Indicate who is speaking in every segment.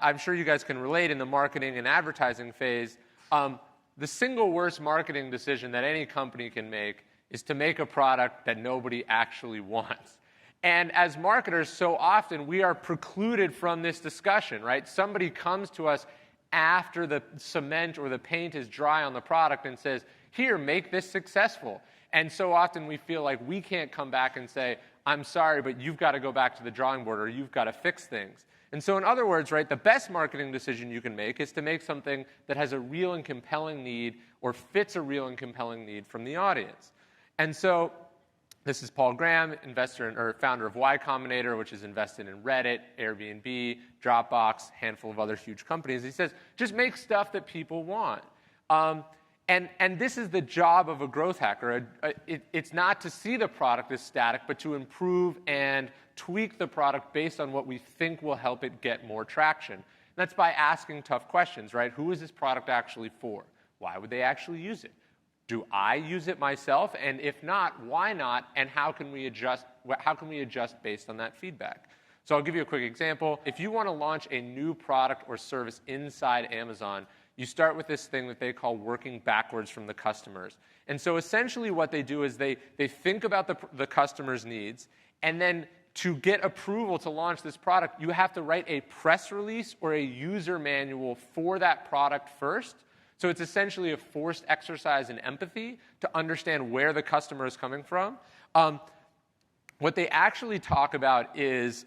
Speaker 1: I'm sure you guys can relate in the marketing and advertising phase. The single worst marketing decision that any company can make is to make a product that nobody actually wants. And as marketers, so often we are precluded from this discussion, right? Somebody comes to us after the cement or the paint is dry on the product and says, here, make this successful. And so often we feel like we can't come back and say, I'm sorry, but you've got to go back to the drawing board or you've got to fix things. And so in other words, right, the best marketing decision you can make is to make something that has a real and compelling need or fits a real and compelling need from the audience. And so this is Paul Graham, founder of Y Combinator, which is invested in Reddit, Airbnb, Dropbox, handful of other huge companies. He says, just make stuff that people want. And this is the job of a growth hacker. It's not to see the product as static, but to improve and tweak the product based on what we think will help it get more traction. And that's by asking tough questions, right? Who is this product actually for? Why would they actually use it? Do I use it myself? And if not, why not? And how can we adjust based on that feedback? So I'll give you a quick example. If you want to launch a new product or service inside Amazon, you start with this thing that they call working backwards from the customers. And so essentially what they do is they think about the customer's needs, and then to get approval to launch this product, you have to write a press release or a user manual for that product first. So it's essentially a forced exercise in empathy to understand where the customer is coming from. What they actually talk about is,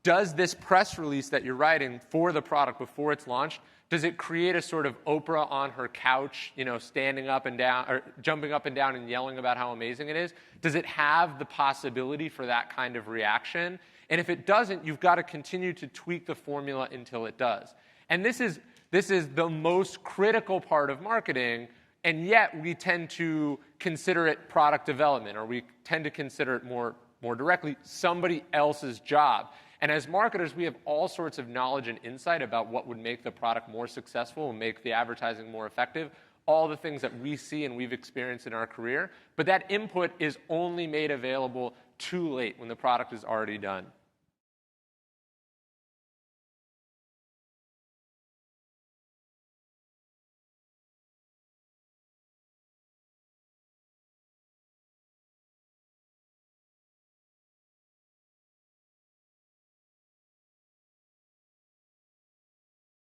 Speaker 1: does this press release that you're writing for the product before it's launched, does it create a sort of Oprah on her couch, standing up and down, or jumping up and down and yelling about how amazing it is? Does it have the possibility for that kind of reaction? And if it doesn't, you've got to continue to tweak the formula until it does. And this is the most critical part of marketing, and yet we tend to consider it product development, or we tend to consider it more directly somebody else's job. And as marketers, we have all sorts of knowledge and insight about what would make the product more successful and make the advertising more effective, all the things that we see and we've experienced in our career. But that input is only made available too late when the product is already done.